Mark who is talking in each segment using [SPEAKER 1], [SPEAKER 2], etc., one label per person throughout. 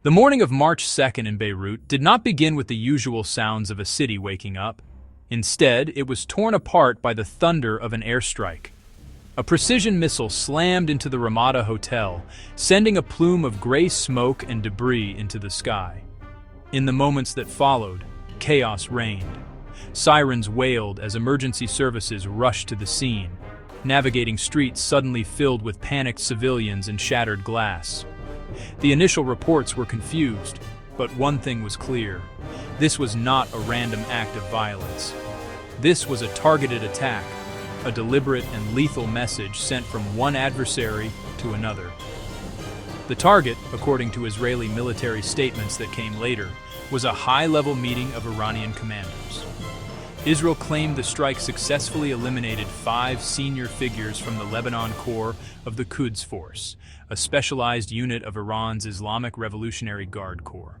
[SPEAKER 1] The morning of March 2nd in Beirut did not begin with the usual sounds of a city waking up. Instead, it was torn apart by the thunder of an airstrike. A precision missile slammed into the Ramada Hotel, sending a plume of gray smoke and debris into the sky. In the moments that followed, chaos reigned. Sirens wailed as emergency services rushed to the scene, navigating streets suddenly filled with panicked civilians and shattered glass. The initial reports were confused, but one thing was clear. This was not a random act of violence. This was a targeted attack, a deliberate and lethal message sent from one adversary to another. The target, according to Israeli military statements that came later, was a high-level meeting of Iranian commanders. Israel claimed the strike successfully eliminated 5 senior figures from the Lebanon Corps of the Quds force, a specialized unit of Iran's Islamic Revolutionary Guard Corps.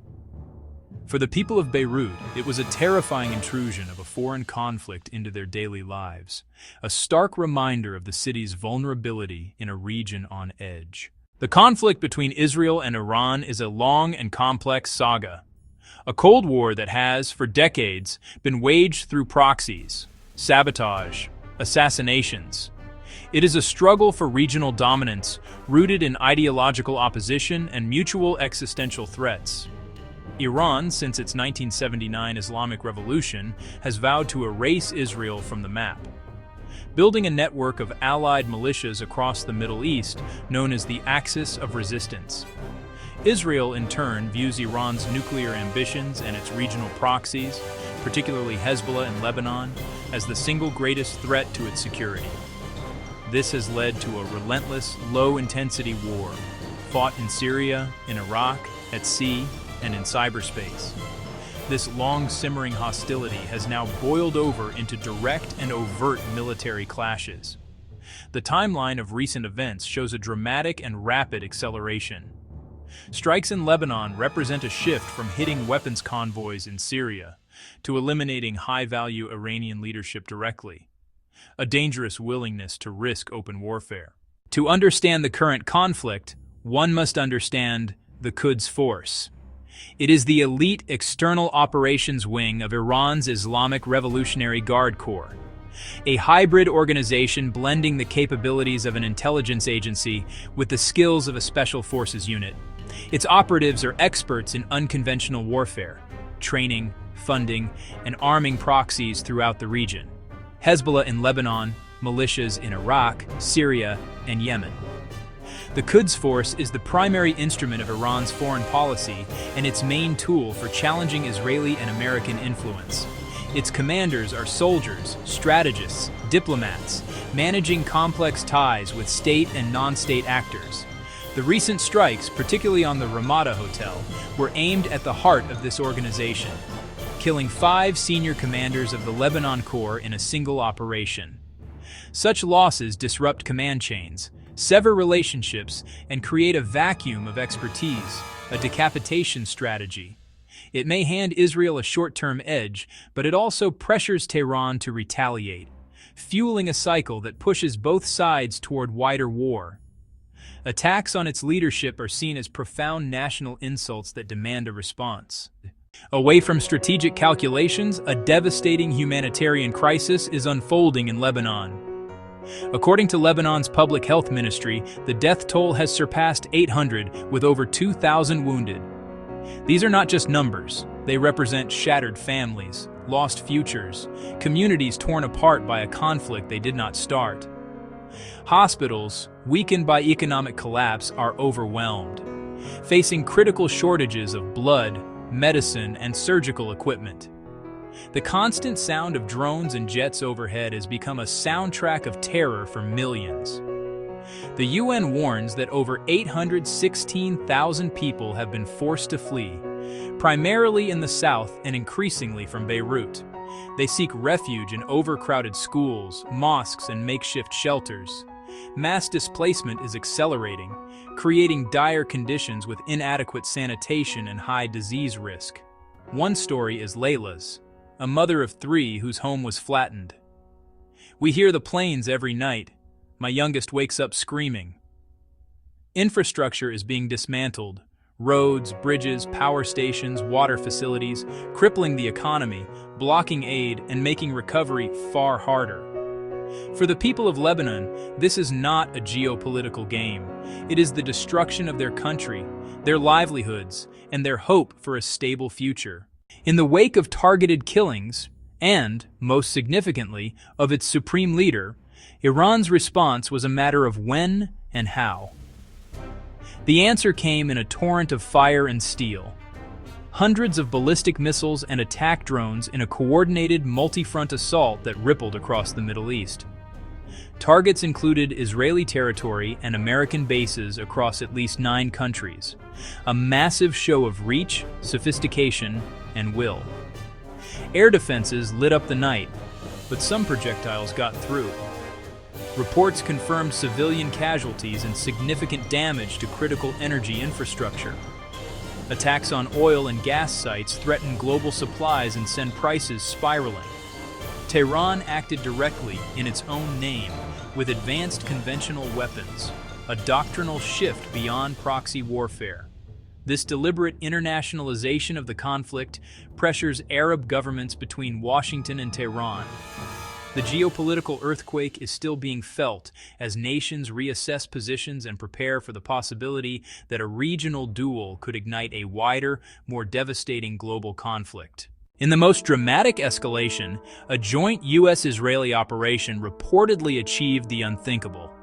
[SPEAKER 1] For the people of Beirut, it was a terrifying intrusion of a foreign conflict into their daily lives, a stark reminder of the city's vulnerability in a region on edge. The conflict between Israel and Iran is a long and complex saga. A Cold War that has, for decades, been waged through proxies, sabotage, assassinations. It is a struggle for regional dominance rooted in ideological opposition and mutual existential threats. Iran, since its 1979 Islamic Revolution, has vowed to erase Israel from the map, building a network of allied militias across the Middle East known as the Axis of Resistance. Israel, in turn, views Iran's nuclear ambitions and its regional proxies, particularly Hezbollah in Lebanon, as the single greatest threat to its security. This has led to a relentless, low-intensity war, fought in Syria, in Iraq, at sea, and in cyberspace. This long-simmering hostility has now boiled over into direct and overt military clashes. The timeline of recent events shows a dramatic and rapid acceleration. Strikes in Lebanon represent a shift from hitting weapons convoys in Syria to eliminating high-value Iranian leadership directly, a dangerous willingness to risk open warfare. To understand the current conflict, one must understand the Quds Force. It is the elite external operations wing of Iran's Islamic Revolutionary Guard Corps, a hybrid organization blending the capabilities of an intelligence agency with the skills of a special forces unit. Its operatives are experts in unconventional warfare, training, funding, and arming proxies throughout the region. Hezbollah in Lebanon, militias in Iraq, Syria, and Yemen. The Quds Force is the primary instrument of Iran's foreign policy and its main tool for challenging Israeli and American influence. Its commanders are soldiers, strategists, diplomats, managing complex ties with state and non-state actors. The recent strikes, particularly on the Ramada Hotel, were aimed at the heart of this organization, killing 5 senior commanders of the Lebanon Corps in a single operation. Such losses disrupt command chains, sever relationships, and create a vacuum of expertise, a decapitation strategy. It may hand Israel a short-term edge, but it also pressures Tehran to retaliate, fueling a cycle that pushes both sides toward wider war. Attacks on its leadership are seen as profound national insults that demand a response. Away from strategic calculations, a devastating humanitarian crisis is unfolding in Lebanon. According to Lebanon's public health ministry, the death toll has surpassed 800, with over 2,000 wounded. These are not just numbers. They represent shattered families, lost futures, communities torn apart by a conflict they did not start. Hospitals, weakened by economic collapse, are overwhelmed, facing critical shortages of blood, medicine, and surgical equipment. The constant sound of drones and jets overhead has become a soundtrack of terror for millions. The UN warns that over 816,000 people have been forced to flee, primarily in the south and increasingly from Beirut. They seek refuge in overcrowded schools, mosques, and makeshift shelters. Mass displacement is accelerating, creating dire conditions with inadequate sanitation and high disease risk. One story is Layla's, a mother of 3 whose home was flattened. "We hear the planes every night. My youngest wakes up screaming." Infrastructure is being dismantled, roads, bridges, power stations, water facilities, crippling the economy, blocking aid, and making recovery far harder. For the people of Lebanon, this is not a geopolitical game. It is the destruction of their country, their livelihoods, and their hope for a stable future. In the wake of targeted killings, and, most significantly, of its supreme leader, Iran's response was a matter of when and how. The answer came in a torrent of fire and steel. Hundreds of ballistic missiles and attack drones in a coordinated multi-front assault that rippled across the Middle East. Targets included Israeli territory and American bases across at least 9 countries, a massive show of reach, sophistication, and will. Air defenses lit up the night, but some projectiles got through. Reports confirmed civilian casualties and significant damage to critical energy infrastructure. Attacks on oil and gas sites threaten global supplies and send prices spiraling. Tehran acted directly in its own name with advanced conventional weapons, a doctrinal shift beyond proxy warfare. This deliberate internationalization of the conflict pressures Arab governments between Washington and Tehran. The geopolitical earthquake is still being felt as nations reassess positions and prepare for the possibility that a regional duel could ignite a wider, more devastating global conflict. In the most dramatic escalation, a joint U.S.-Israeli operation reportedly achieved the unthinkable.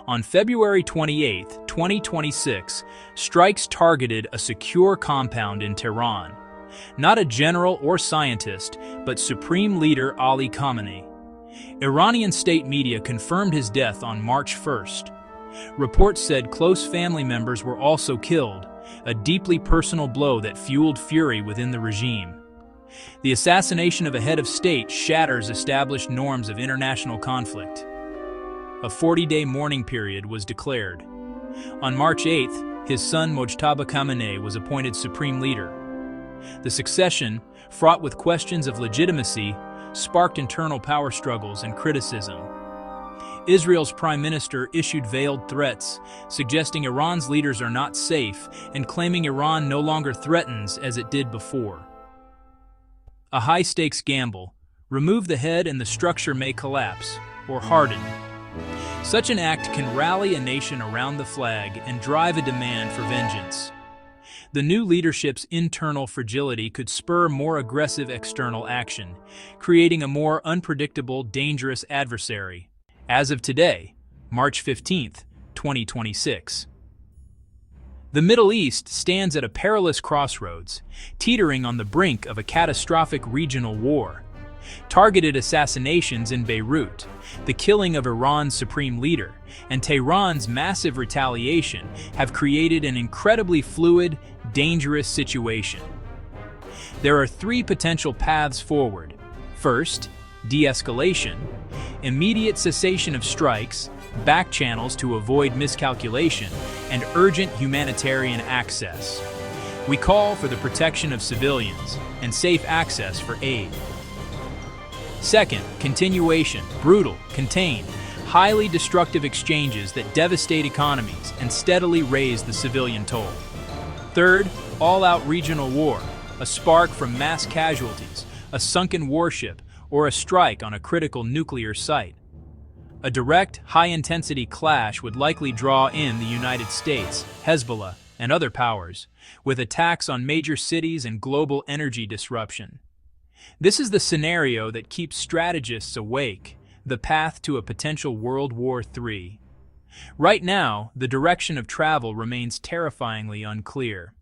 [SPEAKER 1] On February 28, 2026, strikes targeted a secure compound in Tehran. Not a general or scientist, but Supreme Leader Ali Khamenei. Iranian state media confirmed his death on March 1st. Reports said close family members were also killed, a deeply personal blow that fueled fury within the regime. The assassination of a head of state shatters established norms of international conflict. A 40-day mourning period was declared. On March 8th, his son Mojtaba Khamenei was appointed supreme leader. The succession, fraught with questions of legitimacy, sparked internal power struggles and criticism. Israel's prime minister issued veiled threats, suggesting Iran's leaders are not safe and claiming Iran no longer threatens as it did before. A high-stakes gamble: remove the head and the structure may collapse, or harden. Such an act can rally a nation around the flag and drive a demand for vengeance. The new leadership's internal fragility could spur more aggressive external action, creating a more unpredictable, dangerous adversary. As of today, March 15, 2026. The Middle East stands at a perilous crossroads, teetering on the brink of a catastrophic regional war. Targeted assassinations in Beirut, the killing of Iran's supreme leader, and Tehran's massive retaliation have created an incredibly fluid, dangerous situation. There are 3 potential paths forward. First, de-escalation, immediate cessation of strikes, back channels to avoid miscalculation, and urgent humanitarian access. We call for the protection of civilians and safe access for aid. Second, continuation, brutal, contained, highly destructive exchanges that devastate economies and steadily raise the civilian toll. Third, all-out regional war, a spark from mass casualties, a sunken warship, or a strike on a critical nuclear site. A direct, high-intensity clash would likely draw in the United States, Hezbollah, and other powers, with attacks on major cities and global energy disruption. This is the scenario that keeps strategists awake, the path to a potential World War III. Right now, the direction of travel remains terrifyingly unclear.